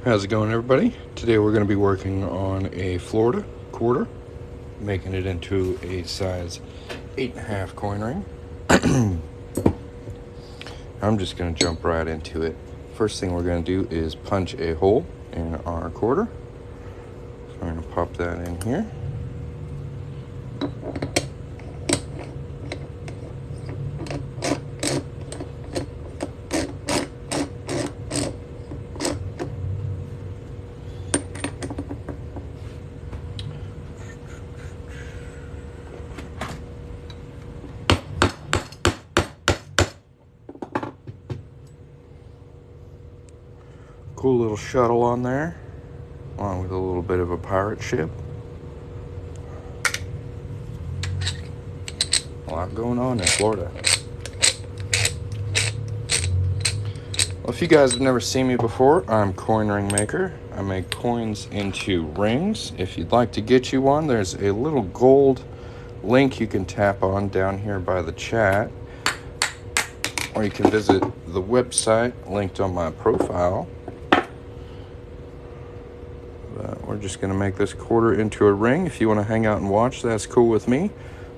How's it going, everybody? Today we're going to be working on a Florida quarter, making it into a size 8.5 coin ring. I'm just going to jump right into it. First thing we're going to do is punch a hole in our quarter. So I'm going to pop that in here. Cool little shuttle on there, along with a little bit of a pirate ship. A lot going on in Florida. Well, if you guys have never seen me before, I'm Coin Ring Maker. I make coins into rings. If you'd like to get you one, there's a little gold link you can tap on down here by the chat. Or you can visit the website linked on my profile. We're just going to make this quarter into a ring. If you want to hang out and watch, that's cool with me.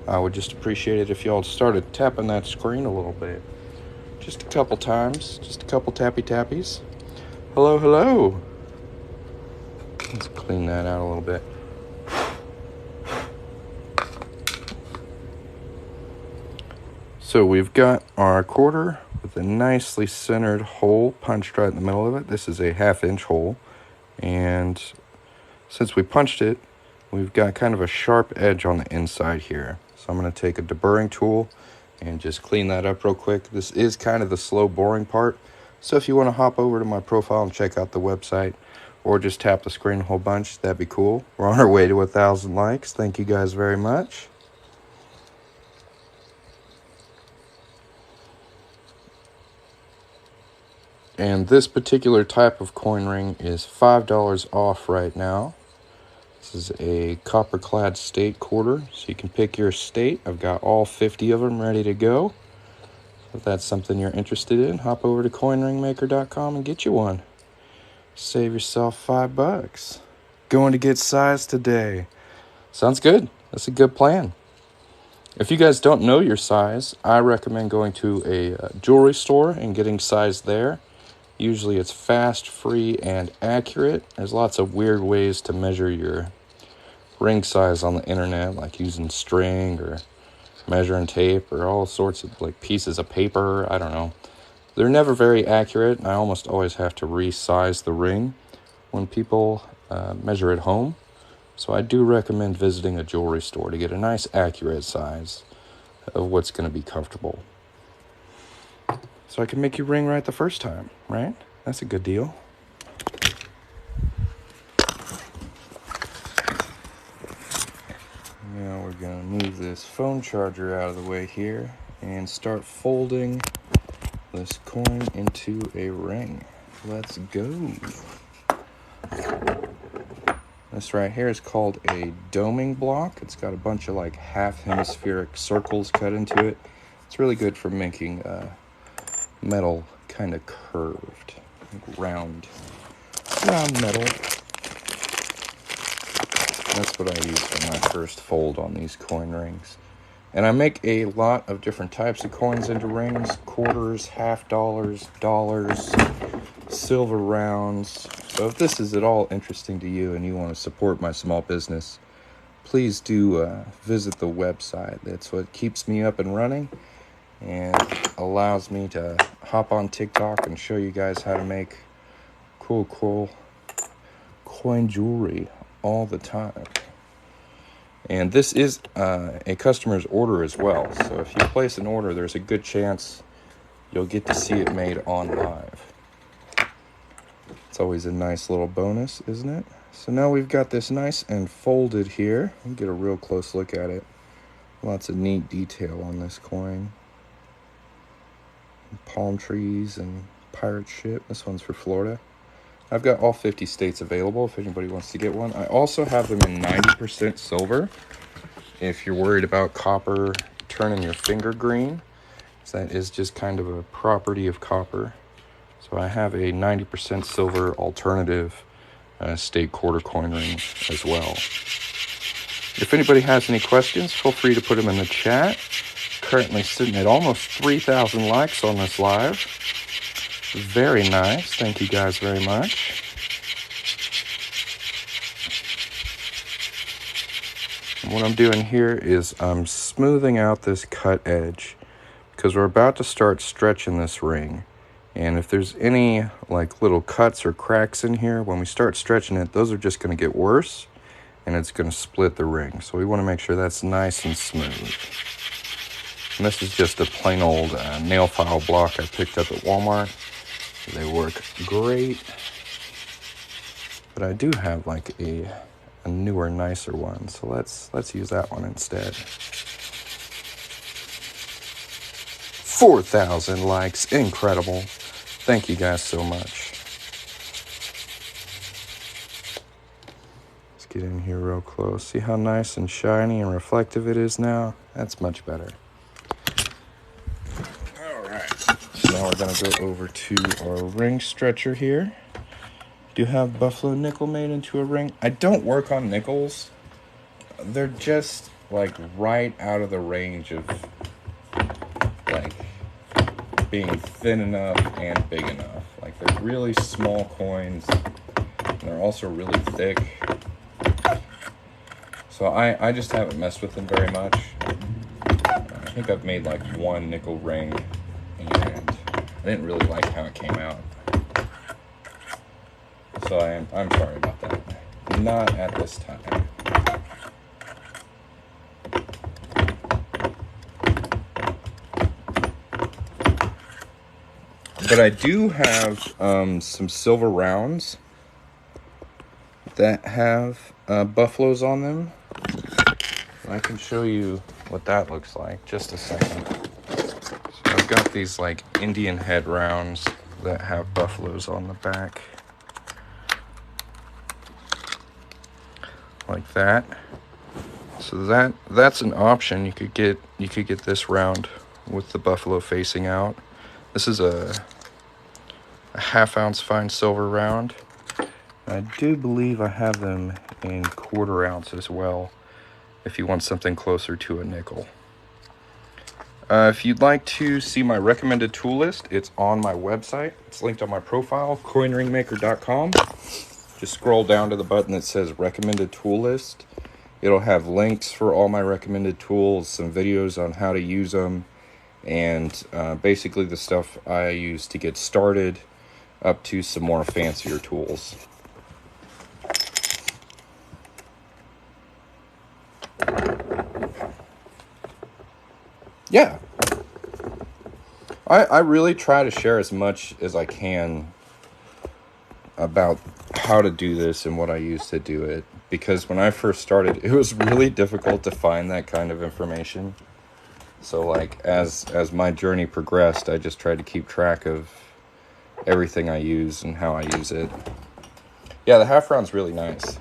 I would just appreciate it if y'all started tapping that screen a little bit. Just a couple times. Just a couple tappy tappies. Hello, hello. Let's clean that out a little bit. So we've got our quarter with a nicely centered hole punched right in the middle of it. This is a 1/2-inch hole. And since we punched it, we've got kind of a sharp edge on the inside here. So I'm going to take a deburring tool and just clean that up real quick. This is kind of the slow boring part. So if you want to hop over to my profile and check out the website, or just tap the screen a whole bunch, that'd be cool. We're on our way to 1,000 likes. Thank you guys very much. And this particular type of coin ring is $5 off right now. This is a copper-clad state quarter, so you can pick your state. I've got all 50 of them ready to go. If that's something you're interested in, hop over to coinringmaker.com and get you one. Save yourself $5. Going to get sized today. Sounds good. That's a good plan. If you guys don't know your size, I recommend going to a jewelry store and getting sized there. Usually it's fast, free, and accurate. There's lots of weird ways to measure your ring size on the internet, like using string or measuring tape or all sorts of like pieces of paper. I don't know. They're never very accurate, and I almost always have to resize the ring when people measure at home. So I do recommend visiting a jewelry store to get a nice accurate size of what's going to be comfortable. So I can make you ring right the first time, right? That's a good deal. Now we're going to move this phone charger out of the way here and start folding this coin into a ring. Let's go. This right here is called a doming block. It's got a bunch of like half hemispheric circles cut into it. It's really good for making metal kind of curved, like round metal. That's what I use for my first fold on these coin rings. And I make a lot of different types of coins into rings: quarters, $50, dollars, silver rounds. So if this is at all interesting to you and you want to support my small business, please do visit the website. That's what keeps me up and running and allows me to hop on TikTok and show you guys how to make cool coin jewelry all the time. And this is a customer's order as well. So if you place an order, there's a good chance you'll get to see it made on live. It's always a nice little bonus, isn't it? So now we've got this nice and folded here. You can get a real close look at it. Lots of neat detail on this coin. Palm trees and pirate ship. This one's for Florida. I've got all 50 states available if anybody wants to get one. I also have them in 90% silver. If you're worried about copper turning your finger green, that is just kind of a property of copper. So I have a 90% silver alternative state quarter coin ring as well. If anybody has any questions, feel free to put them in the chat. Currently sitting at almost 3,000 likes on this live. Very nice. Thank you guys very much. And what I'm doing here is I'm smoothing out this cut edge because we're about to start stretching this ring. And if there's any like little cuts or cracks in here, when we start stretching it, those are just going to get worse and it's going to split the ring. So we want to make sure that's nice and smooth. And this is just a plain old nail file block I picked up at Walmart. They work great. But I do have like a newer, nicer one. So let's use that one instead. 4,000 likes. Incredible. Thank you guys so much. Let's get in here real close. See how nice and shiny and reflective it is now? That's much better. So now we're going to go over to our ring stretcher here. Do have buffalo nickel made into a ring. I don't work on nickels. They're just like right out of the range of like being thin enough and big enough. Like they're really small coins and they're also really thick. So I just haven't messed with them very much. I think I've made like one nickel ring and I didn't really like how it came out. So I'm sorry about that. Not at this time. But I do have some silver rounds that have buffaloes on them. I can show you what that looks like. Just a second. So I've got these like Indian head rounds that have buffaloes on the back. Like that. So that's an option. You could get this round with the buffalo facing out. This is a half-ounce fine silver round. I do believe I have them in quarter-ounce as well, if you want something closer to a nickel. If you'd like to see my recommended tool list, it's on my website. It's linked on my profile, coinringmaker.com. Just scroll down to the button that says recommended tool list. It'll have links for all my recommended tools, some videos on how to use them, and basically the stuff I use to get started up to some more fancier tools. Yeah. I really try to share as much as I can about how to do this and what I use to do it. Because when I first started, it was really difficult to find that kind of information. So like as my journey progressed, I just tried to keep track of everything I use and how I use it. Yeah, the half round's really nice.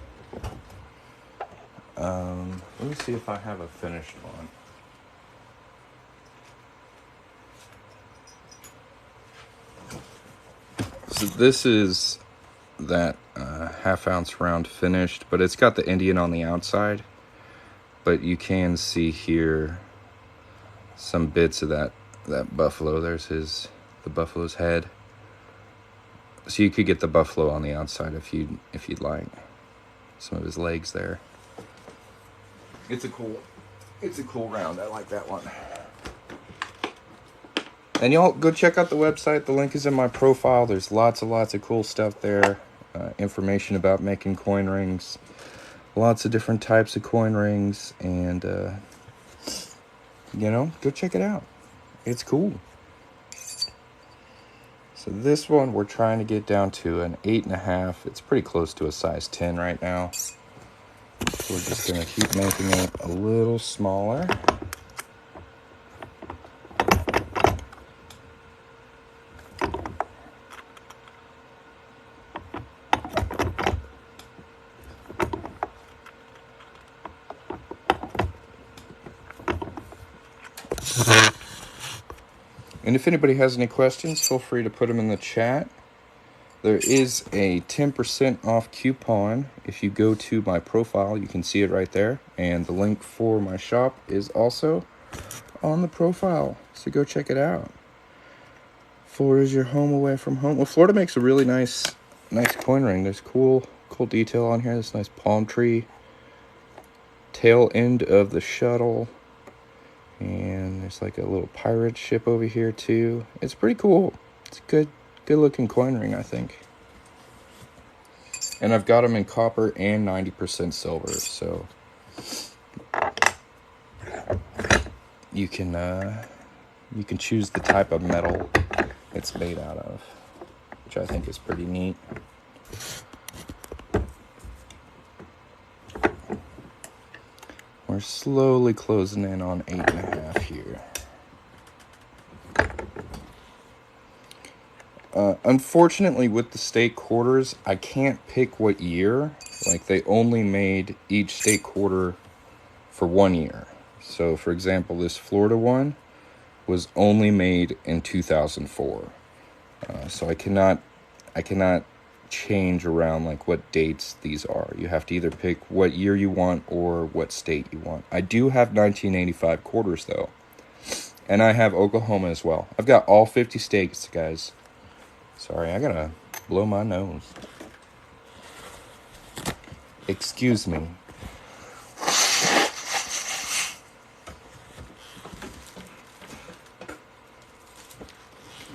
Let me see if I have a finished one. So this is that half-ounce round finished, but it's got the Indian on the outside. But you can see here some bits of that buffalo. There's the buffalo's head. So you could get the buffalo on the outside if you'd like. Some of his legs there. It's a cool round. I like that one. And y'all go check out the website. The link is in my profile. There's lots of cool stuff there. Information about making coin rings. Lots of different types of coin rings. And, go check it out. It's cool. So this one we're trying to get down to an 8.5. It's pretty close to a size 10 right now. So we're just going to keep making it a little smaller. And if anybody has any questions, feel free to put them in the chat. There is a 10% off coupon. If you go to my profile, you can see it right there. And the link for my shop is also on the profile. So go check it out. Florida's your home away from home. Well, Florida makes a really nice coin ring. There's cool detail on here. This nice palm tree. Tail end of the shuttle. And there's like a little pirate ship over here too. It's pretty cool. It's a good looking coin ring, I think. And I've got them in copper and 90% silver, so you can choose the type of metal it's made out of, which I think is pretty neat. We're slowly closing in on 8.5 here. Unfortunately, with the state quarters, I can't pick what year. Like, they only made each state quarter for 1 year. So, for example, this Florida one was only made in 2004. So I cannot change around like what dates these are. You have to either pick what year you want or what state you want. I do have 1985 quarters though, and I have Oklahoma as well. I've got all 50 states, guys. Sorry, I gotta blow my nose. Excuse me.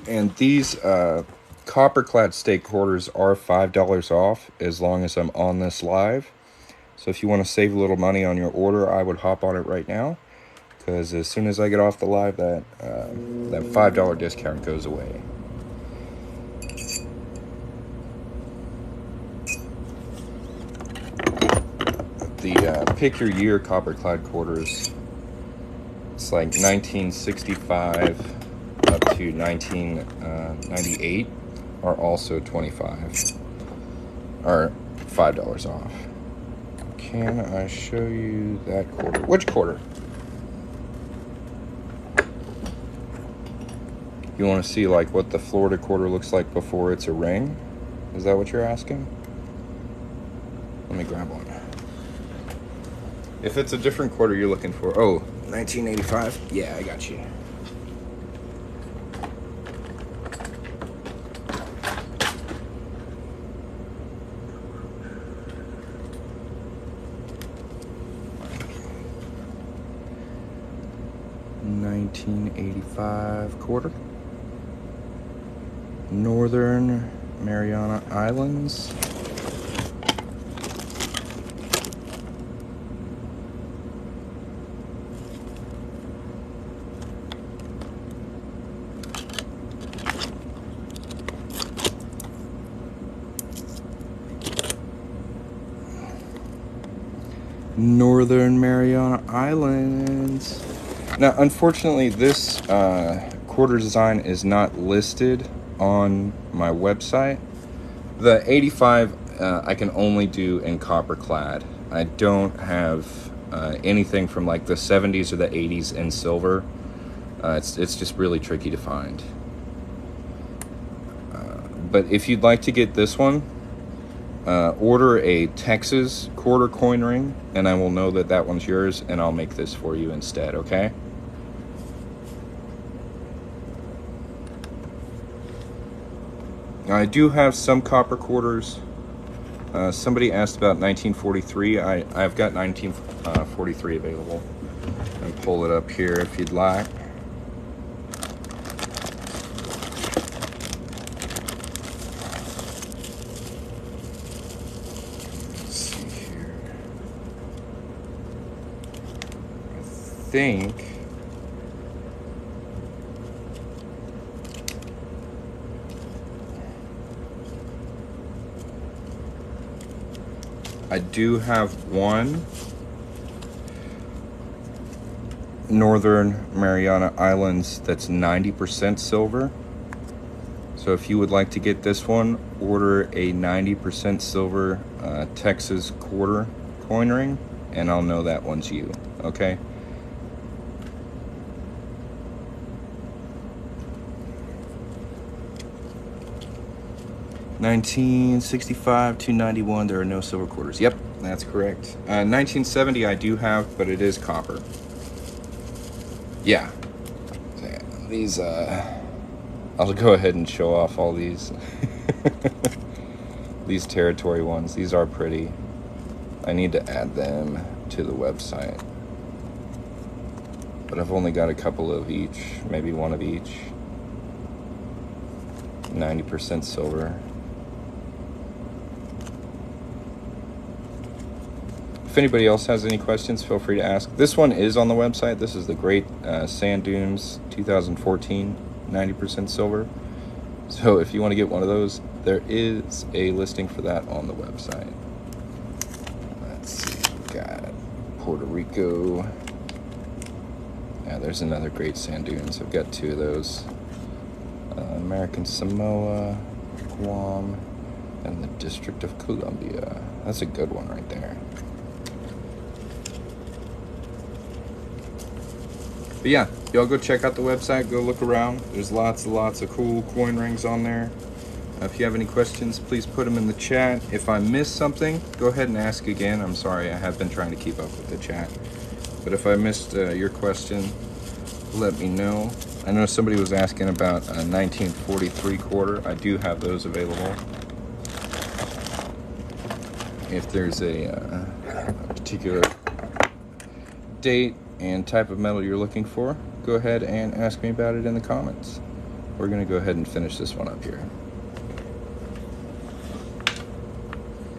And these copper-clad state quarters are $5 off as long as I'm on this live. So if you want to save a little money on your order, I would hop on it right now. Because as soon as I get off the live, that $5 discount goes away. The pick your year copper-clad quarters, it's like 1965 up to 1998 are also 25 or $5 off. Can I show you that quarter? Which quarter? You want to see like what the Florida quarter looks like before it's a ring? Is that what you're asking? Let me grab one. If it's a different quarter you're looking for, 1985? Yeah, I got you. $1985 quarter. Northern Mariana Islands. Northern Mariana Islands. Now, unfortunately, this quarter design is not listed on my website. The 85 I can only do in copper clad. I don't have anything from like the 70s or the 80s in silver. It's just really tricky to find. But if you'd like to get this one, order a Texas quarter coin ring, and I will know that that one's yours, and I'll make this for you instead, okay? I do have some copper quarters. Somebody asked about 1943. I've got 1943 available. I'll pull it up here if you'd like. Let's see here. I think I do have one Northern Mariana Islands that's 90% silver. So if you would like to get this one, order a 90% silver Texas quarter coin ring, and I'll know that one's you, okay? 1965 to 91, there are no silver quarters. Yep, that's correct. 1970 I do have, but it is copper. Yeah. These, I'll go ahead and show off all these. These territory ones. These are pretty. I need to add them to the website. But I've only got a couple of each, maybe one of each. 90% silver. If anybody else has any questions, feel free to ask. This one is on the website. This is the Great Sand Dunes 2014, 90% silver. So if you want to get one of those, there is a listing for that on the website. Let's see, we've got Puerto Rico. Yeah, there's another Great Sand Dunes. I've got two of those. American Samoa, Guam, and the District of Columbia. That's a good one right there. But yeah, y'all go check out the website, go look around. There's lots and lots of cool coin rings on there. If you have any questions, please put them in the chat. If I missed something, go ahead and ask again. I'm sorry, I have been trying to keep up with the chat. But if I missed your question, let me know. I know somebody was asking about a 1943 quarter. I do have those available. If there's a particular date and type of metal you're looking for, go ahead and ask me about it in the comments. We're going to go ahead and finish this one up here.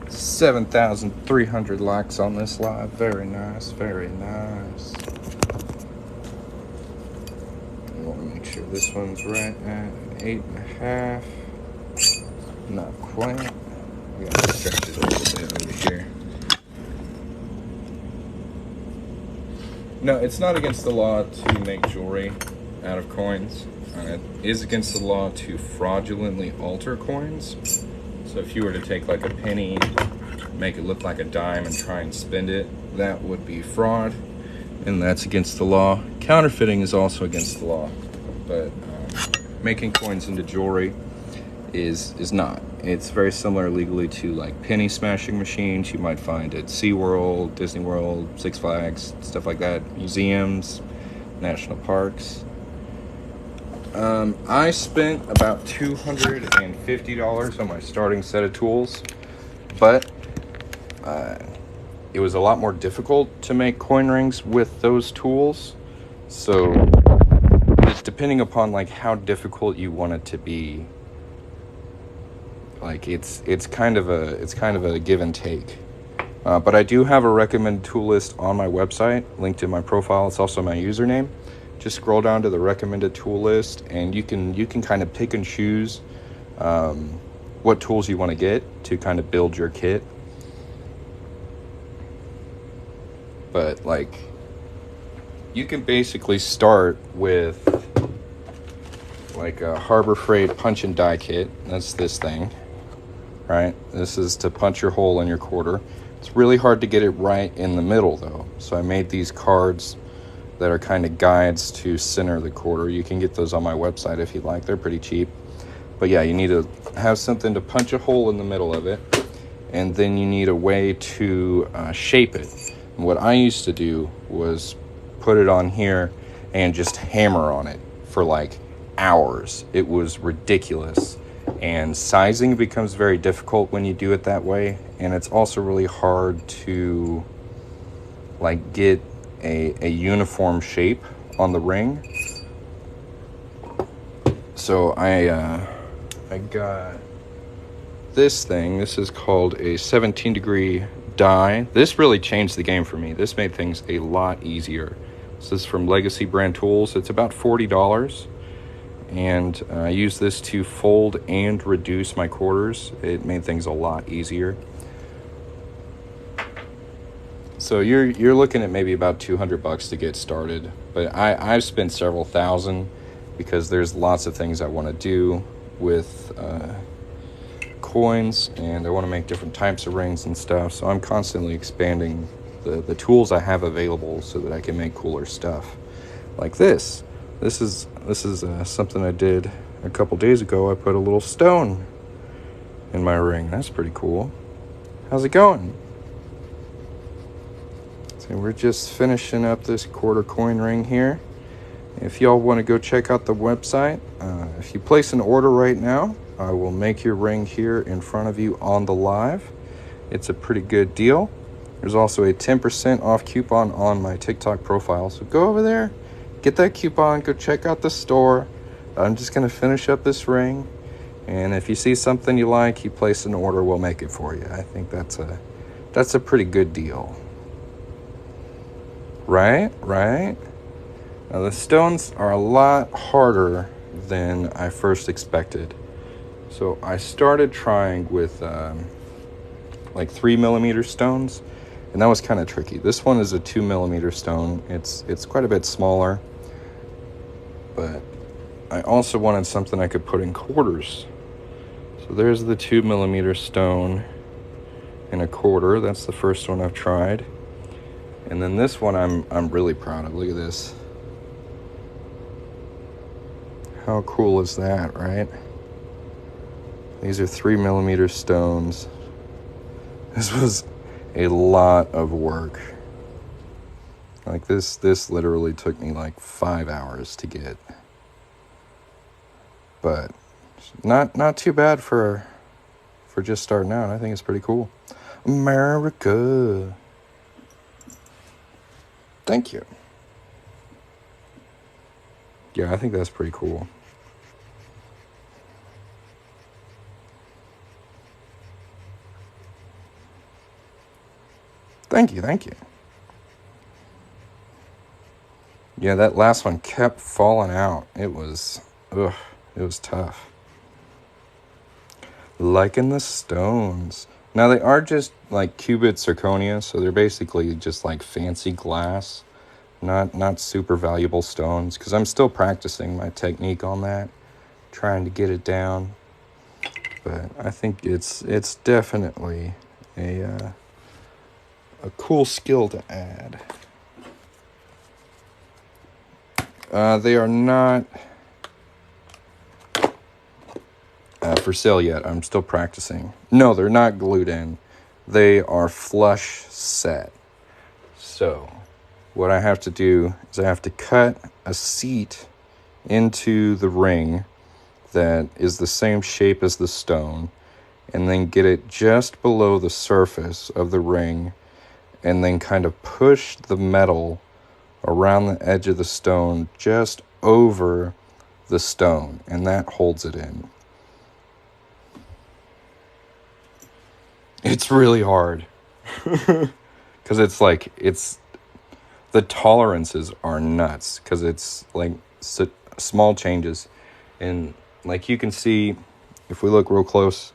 7,300 likes on this live. Very nice, very nice. I want to make sure this one's right at 8.5. Not quite. We got to stretch it a little bit over here. No, it's not against the law to make jewelry out of coins. It is against the law to fraudulently alter coins. So if you were to take like a penny, make it look like a dime and try and spend it, that would be fraud, and that's against the law. Counterfeiting is also against the law, but making coins into jewelry is not. It's very similar legally to like penny smashing machines you might find at SeaWorld, Disney World, Six Flags, stuff like that, museums, national parks. I spent about $250 on my starting set of tools, but it was a lot more difficult to make coin rings with those tools. So it's depending upon like how difficult you want it to be. Like it's kind of a give and take. But I do have a recommended tool list on my website, linked in my profile. It's also my username. Just scroll down to the recommended tool list, and you can kind of pick and choose what tools you want to get to kind of build your kit. But like, you can basically start with like a Harbor Freight punch and die kit. That's this thing, right? This is to punch your hole in your quarter. It's really hard to get it right in the middle though. So I made these cards that are kind of guides to center the quarter. You can get those on my website if you'd like. They're pretty cheap. But yeah, you need to have something to punch a hole in the middle of it. And then you need a way to shape it. And what I used to do was put it on here and just hammer on it for like hours. It was ridiculous. And sizing becomes very difficult when you do it that way. And it's also really hard to like get a uniform shape on the ring. So I got this thing. This is called a 17-degree die. This really changed the game for me. This made things a lot easier. This is from Legacy Brand Tools. It's about $40. And I use this to fold and reduce my quarters. It made things a lot easier. So you're looking at maybe about $200 to get started, but I've spent several thousand because there's lots of things I want to do with coins, and I want to make different types of rings and stuff. So I'm constantly expanding the tools I have available so that I can make cooler stuff, like this. This is something I did a couple days ago. I put a little stone in my ring. That's pretty cool. How's it going? So we're just finishing up this quarter coin ring here. If y'all want to go check out the website, if you place an order right now, I will make your ring here in front of you on the live. It's a pretty good deal. There's also a 10% off coupon on my TikTok profile. So go over there, get that coupon, go check out the store. I'm just going to finish up this ring. And if you see something you like, you place an order, we'll make it for you. I think that's a pretty good deal. Right? Now the stones are a lot harder than I first expected. So I started trying with like 3mm stones, and that was kind of tricky. This one is a 2mm stone. It's quite a bit smaller, but I also wanted something I could put in quarters. So there's the 2mm stone in a quarter. That's the first one I've tried. And then this one I'm really proud of. Look at this. How cool is that, right? These are 3mm stones. This was a lot of work. Like this literally took me like 5 hours to get. But not too bad for just starting out. I think it's pretty cool. America. Thank you. Yeah, I think that's pretty cool. Thank you. Yeah, that last one kept falling out. It was tough. Liking the stones. Now they are just like cubit zirconia, so they're basically just like fancy glass, not super valuable stones, because I'm still practicing my technique on that, trying to get it down. But I think it's definitely a cool skill to add. They are not for sale yet. I'm still practicing. No, they're not glued in. They are flush set. So what I have to do is I have to cut a seat into the ring that is the same shape as the stone, and then get it just below the surface of the ring, and then kind of push the metal around the edge of the stone just over the stone, and that holds it in. It's really hard because the tolerances are nuts, because it's like small changes. And like you can see, if we look real close,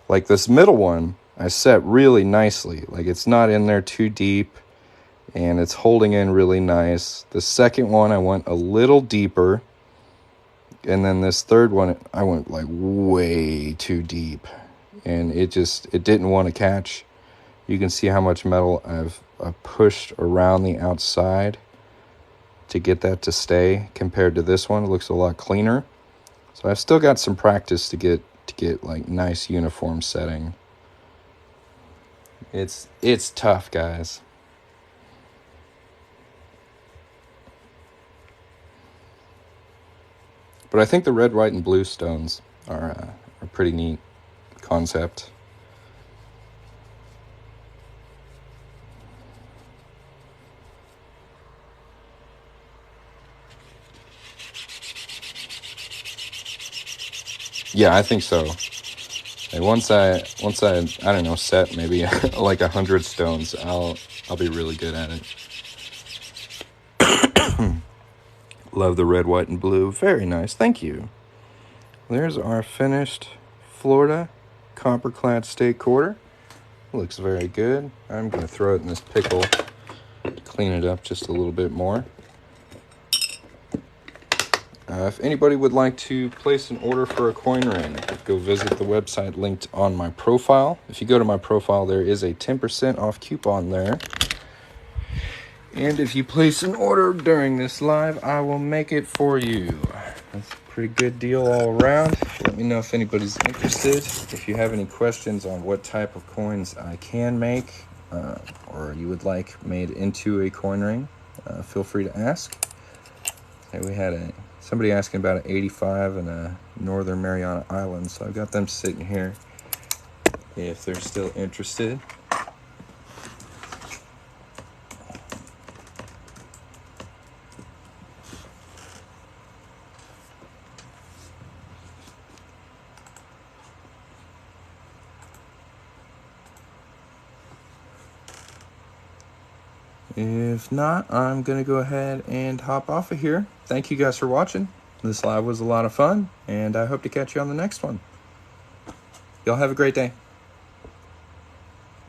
like this middle one I set really nicely. Like it's not in there too deep, and it's holding in really nice. The second one I went a little deeper, and then this third one I went like way too deep, and it didn't want to catch. You can see how much metal I've pushed around the outside to get that to stay, compared to this one. It looks a lot cleaner. So I've still got some practice to get like nice uniform setting. It's tough, guys. But I think the red, white, and blue stones are a pretty neat concept. Yeah, I think so. And once I don't know, set maybe like 100 stones, I'll be really good at it. Love the red, white, and blue. Very nice. Thank you. There's our finished Florida copper-clad steak quarter. Looks very good. I'm going to throw it in this pickle to clean it up just a little bit more. If anybody would like to place an order for a coin ring, go visit the website linked on my profile. If you go to my profile, there is a 10% off coupon there. And if you place an order during this live, I will make it for you. Let's pretty good deal all around. Let me know if anybody's interested. If you have any questions on what type of coins I can make, or you would like made into a coin ring, feel free to ask. And we had somebody asking about an 85 in a Northern Mariana Islands, so I've got them sitting here if they're still interested. If not, I'm going to go ahead and hop off of here. Thank you guys for watching. This live was a lot of fun, and I hope to catch you on the next one. Y'all have a great day.